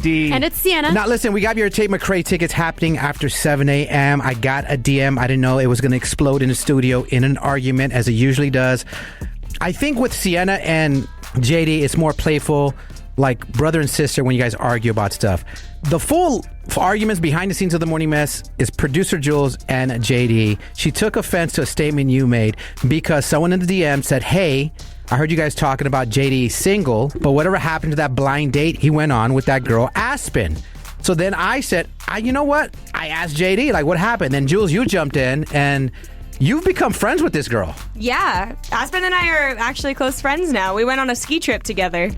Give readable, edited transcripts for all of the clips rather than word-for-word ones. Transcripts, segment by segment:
D. And it's Sienna. Now, listen, we got your Tate McRae tickets happening after 7 a.m. I got a DM. I didn't know it was going to explode in the studio in an argument, as it usually does. I think with Sienna and JD, it's more playful, like brother and sister when you guys argue about stuff. The full arguments behind the scenes of the Morning Mess is producer Jules and JD. She took offense to a statement you made because someone in the DM said, hey, I heard you guys talking about JD single, but whatever happened to that blind date he went on with that girl, Aspen. So then I said, you know what? I asked JD, like, what happened? Then Jules, you jumped in and you've become friends with this girl. Yeah. Aspen and I are actually close friends now. We went on a ski trip together.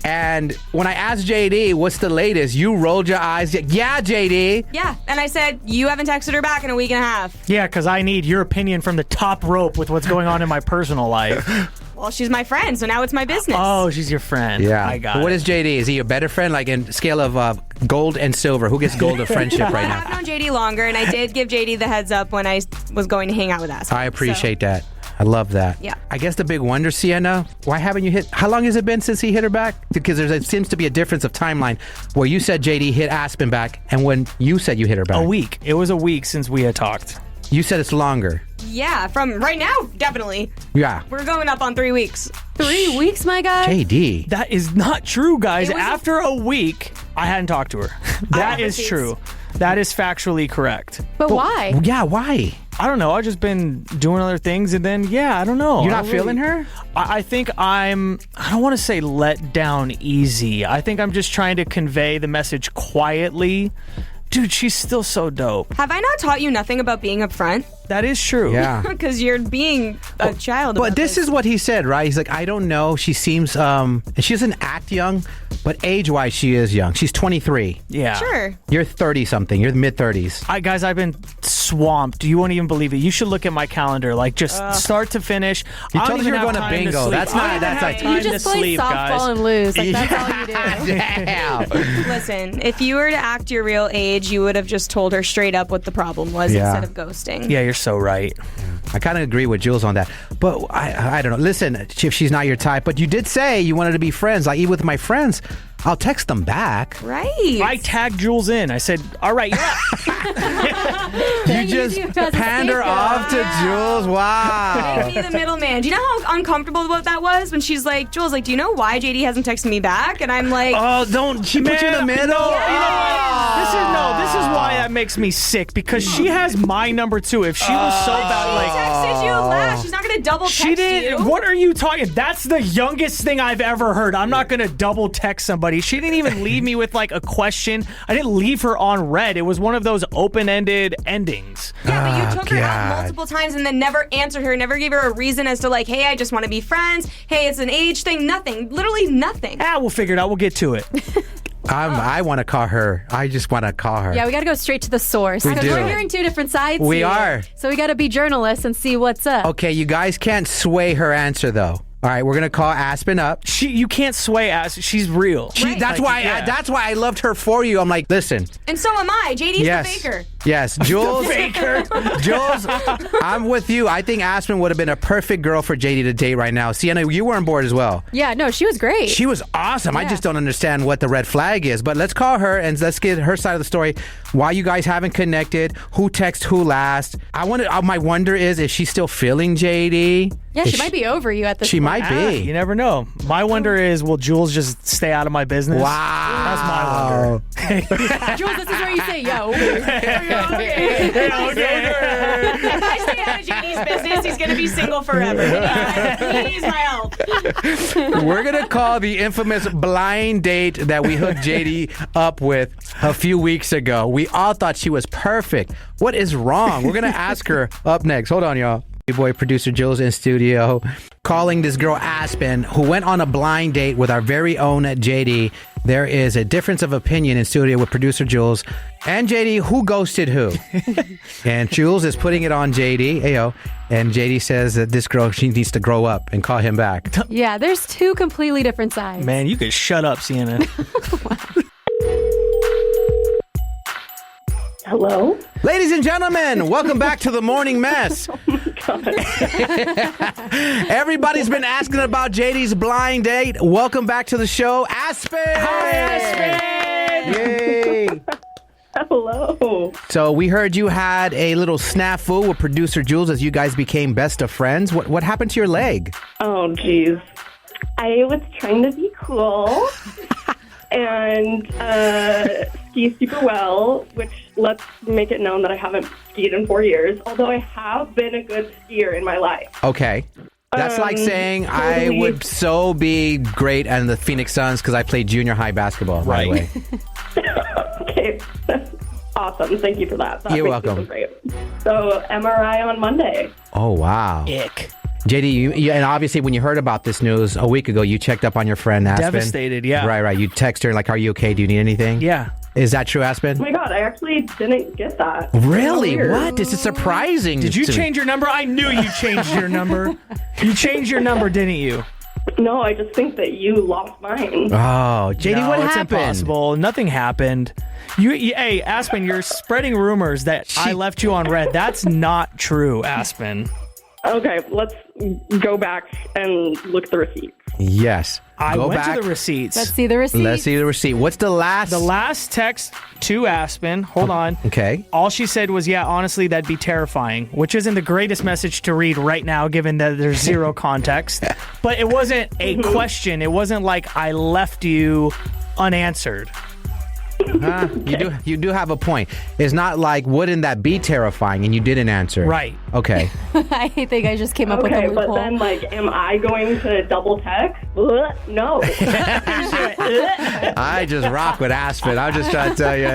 And when I asked JD, what's the latest? You rolled your eyes. Yeah, JD. Yeah. And I said, you haven't texted her back in a week and a half. Yeah, because I need your opinion from the top rope with what's going on in my personal life. Well, she's my friend, so now it's my business. Oh, she's your friend. Yeah. I got What it. is JD? Is he a better friend? Like in scale of gold and silver, who gets gold of friendship right I now? have known JD longer, and I did give JD the heads up when I was going to hang out with Aspen. I appreciate that. I love that. Yeah. I guess the big wonder, Sienna, why haven't you hit... How long has it been since he hit her back? Because it seems to be a difference of timeline where you said JD hit Aspen back and when you said you hit her back. A week. It was a week since we had talked. You said it's longer. Yeah, from right now, definitely. Yeah. We're going up on 3 weeks. 3 weeks, my guy. JD. That is not true, guys. It was After a week, I hadn't talked to her. That is receipts. true. That is factually correct. But why? Yeah, why? I don't know. I've just been doing other things, and then, I don't know. You're I not don't feeling her? I think I don't want to say let down easy. I think I'm just trying to convey the message quietly. Dude, she's still so dope. Have I not taught you nothing about being upfront? That is true. Yeah. Because you're being a child. But about this is what he said, right? He's like, I don't know. She seems, she doesn't act young, but age-wise, she is young. She's 23. Yeah. Sure. You're 30-something. You're mid-30s. Guys, I've been swamped. You won't even believe it. You should look at my calendar, like just start to finish. You I told don't us even you were have going to time bingo. sleep. That's I don't not- even that's have like- time You to just play sleep, softball guys. and lose. Like, that's all you do. Damn. Listen, if you were to act your real age, you would have just told her straight up what the problem was Yeah. instead of ghosting. Yeah, you're so right. I kind of agree with Jules on that. But I don't know. Listen, if she's not your type, but you did say you wanted to be friends. Like, even with my friends, I'll text them back. Right. I tagged Jules in. I said, all right, you're up. You just pander off to Jules. Wow. Make me the middleman. Do you know how uncomfortable that was when she's like, Jules, like, do you know why JD hasn't texted me back? And I'm like, Oh, don't. She put you in the middle? This is why that makes me sick, because she has my number too. If she was so bad, she like texted you last. She's not going to double text she didn't. you. What are you talking? That's the youngest thing I've ever heard. I'm not gonna double text somebody. She didn't even leave me with like a question. I didn't leave her on red. It was one of those open-ended endings. Yeah, but you took her out God. multiple times and then never answered her, never gave her a reason as to like, hey, I just want to be friends. Hey, it's an age thing. Nothing. Literally nothing. We'll figure it out. We'll get to it. I want to call her. I just want to call her. Yeah, we got to go straight to the source. We Because do. we're hearing two different sides We here. are. So we got to be journalists and see what's up. Okay, you guys can't sway her answer, though. All right, we're going to call Aspen up. You can't sway ass. She's real. That's Like, why yeah. that's why I loved her for you. I'm like, listen. And so am I. JD's Yes. the faker. Yes, Jules. Faker. Jules, I'm with you. I think Aspen would have been a perfect girl for JD to date right now. Sienna, you were on board as well. Yeah, no, she was great. She was awesome. I Yeah. just don't understand what the red flag is. But let's call her and let's get her side of the story. Why you guys haven't connected? Who texted who last? My wonder is she's still feeling JD? yeah, Is she might be over you at this She point. might be. You never know. My wonder is, will Jules just stay out of my business? Wow. That's my wonder. Jules, this is where you say, yo. If I stay out of JD's business, he's going to be single forever. He needs my help. We're going to call the infamous blind date that we hooked JD up with a few weeks ago. We all thought she was perfect. What is wrong? We're going to ask her up next. Hold on, y'all. Your boy producer Jules in studio calling this girl Aspen, who went on a blind date with our very own JD. There is a difference of opinion in studio with producer Jules and JD. Who ghosted who? And Jules is putting it on JD. Ayo. And JD says that this girl, she needs to grow up and call him back. Yeah, there's two completely different sides. Man, you could shut up, Sienna. Hello? Ladies and gentlemen, welcome back to the Morning Mess. Everybody's been asking about JD's blind date. Welcome back to the show, Aspen. Hi, Aspen. Yay! Hello. So we heard you had a little snafu with producer Jules as you guys became best of friends. What happened to your leg? Oh, geez. I was trying to be cool and ski super well, which let's make it known that I haven't skied in 4 years, although I have been a good skier in my life. Okay. That's like saying I would so be great in the Phoenix Suns because I played junior high basketball, by the way. Okay. Awesome. Thank you for that. You're makes me welcome. feel great. So, MRI on Monday. Oh, wow. Ick. JD, you and obviously when you heard about this news a week ago, you checked up on your friend Aspen. Devastated, yeah. Right. You text her like, are you okay? Do you need anything? Yeah. Is that true, Aspen? Oh my God, I actually didn't get that. Really? Weird. What? This is surprising. Did you to me. change your number? I knew you changed your number. You changed your number, didn't you? No, I just think that you lost mine. Oh, JD, No, what it's happened? impossible. Nothing happened. Hey, Aspen, you're spreading rumors that I left you on red. That's not true, Aspen. Okay, let's go back and look at the receipts. Yes. I Go went back. to the receipts. Let's see the receipt. Let's see the receipt. What's the last? The last text to Aspen, hold on. Okay. All she said was, yeah, honestly, that'd be terrifying, which isn't the greatest message to read right now, given that there's zero context. But it wasn't a question. It wasn't like I left you unanswered. You do have a point. It's not like wouldn't that be terrifying and you didn't answer. Right. Okay. I think I just came up with a Okay, loophole. but then, am I going to double text? No. I just rock with Aspen. I'm just trying to tell you.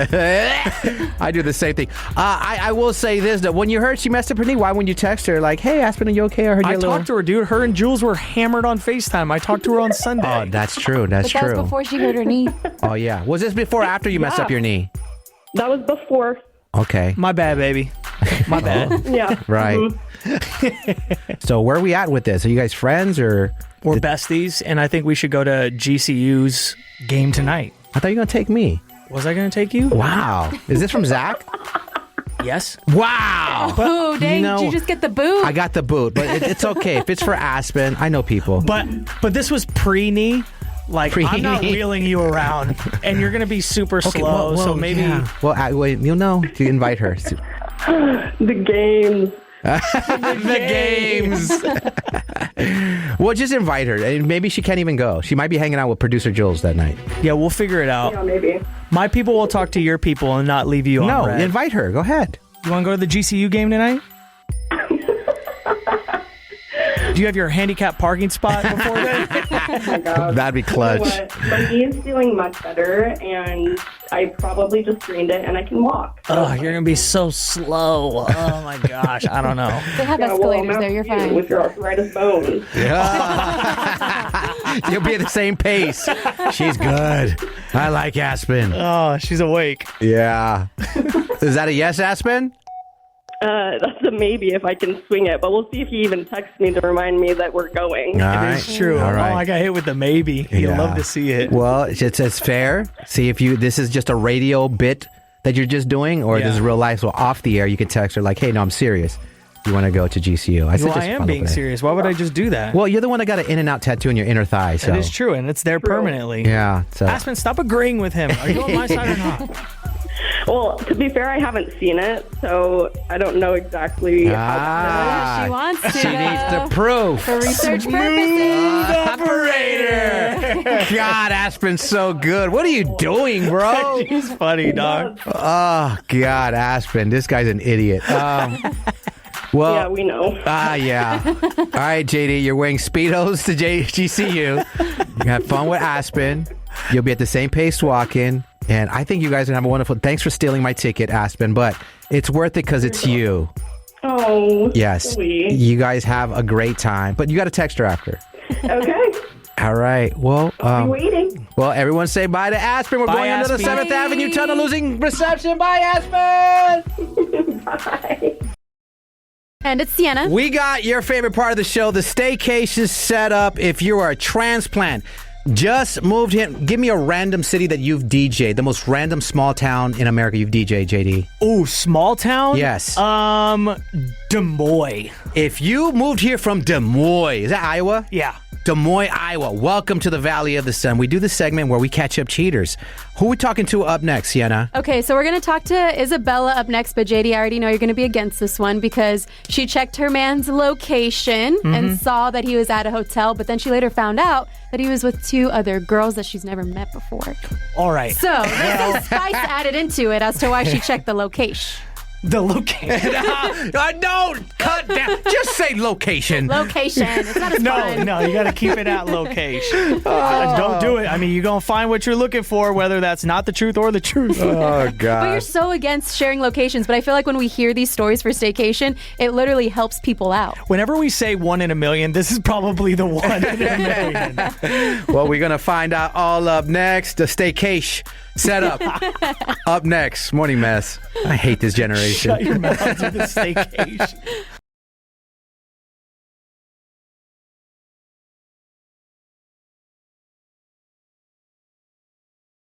I do the same thing. I will say this, that when you heard she messed up her knee, why wouldn't you text her like, hey, Aspen, are you okay? I heard you I a little... talked to her, dude. Her and Jules were hammered on FaceTime. I talked to her on Sunday. Oh, that's true. That's but that true. was before she hurt her knee. Oh, yeah. Was this before or after you messed up your knee? That was before. Okay. My bad, baby. My bad. Yeah. Right. So where are we at with this? Are you guys friends or... We're besties, and I think we should go to GCU's game tonight. I thought you were going to take me. Was I going to take you? Wow. Is this from Zach? Yes. Wow. Oh, dang. you know, Did you just get the boot? I got the boot, but it's okay. If it's for Aspen, I know people. But this was pre-knee. Like, I'm not Pre-knee. wheeling you around, and you're going to be super slow, so maybe... Yeah. Well, wait, you'll know to invite her. The games. The games. Well, just invite her. And maybe she can't even go. She might be hanging out with producer Jules that night. Yeah, we'll figure it out. Yeah, maybe. My people will talk to your people and not leave you on No, red. invite her. Go ahead. You want to go to the GCU game tonight? Do you have your handicap parking spot before then? Oh my God. That'd be You know clutch. what? My knee is feeling much better, and I probably just strained it, and I can walk. Oh, you're going to be so slow. Oh, my gosh. I don't know. They have Yeah, well, escalators there. You're fine. With your arthritis bones. Yeah. You'll be at the same pace. She's good. I like Aspen. Oh, she's awake. Yeah. Is that a yes, Aspen? That's a maybe if I can swing it, but we'll see if he even texts me to remind me that we're going. All It right. is true. All right. Oh, I got hit with the maybe. You'd Yeah. love to see it. Well, it's fair. See if this is just a radio bit that you're just doing, or Yeah. this is real life. So off the air, you can text her like, "Hey, no, I'm serious. You want to go to GCU?" Well, just I am follow being up with it. serious. Why would I just do that? Well, you're the one that got an In-N-Out tattoo in your inner thigh. So It is true, and it's there permanently. Yeah. So Aspen, stop agreeing with him. Are you on my side or not? Well, to be fair, I haven't seen it, so I don't know exactly how She wants to. she needs though. the proof. For research purposes. Operator. God, Aspen's so good. What are you doing, bro? He's funny, dog. Oh God, Aspen, this guy's an idiot. Well, Yeah, we know. yeah. All right, JD, you're wearing Speedos to GCU. You have fun with Aspen. You'll be at the same pace walking. And I think you guys are going to have a wonderful... Thanks for stealing my ticket, Aspen, but it's worth it because it's you. Oh, Yes. sweet. You guys have a great time. But you got to text her after. Okay, All right. Well, I'm waiting. well, everyone say bye to Aspen. We're Bye, going under the Aspen. 7th Avenue Tunnel, losing reception. Bye, Aspen! Bye. And it's Sienna. We got your favorite part of the show, the Staycation setup. If you are a transplant, just moved here, give me a random city that you've DJ'd, the most random small town in America you've DJ'd, JD. Ooh, small town? Yes. Des Moines. If you moved here from Des Moines, is that Iowa? Yeah. Des Moines, Iowa. Welcome to the Valley of the Sun. We do the segment where we catch up cheaters. Who are we talking to up next, Sienna? Okay, so we're going to talk to Isabella up next, but JD, I already know you're going to be against this one because she checked her man's location and saw that he was at a hotel, but then she later found out that he was with 2 other girls that she's never met before. All right. So there's some spice added into it as to why she checked the location. The location. Don't cut down. Just say location. Location. It's not as fun. No, you got to keep it at location. Don't do it. I mean, you're going to find what you're looking for, whether that's not the truth or the truth. Oh, But God. you're so against sharing locations. But I feel like when we hear these stories for Staycation, it literally helps people out. Whenever we say 1 in a million, this is probably the 1 in a million. Well, we're going to find out all up next. The Staycation setup. Up next. Morning Mess. I hate this generation. Shut your mouth to the Staycation.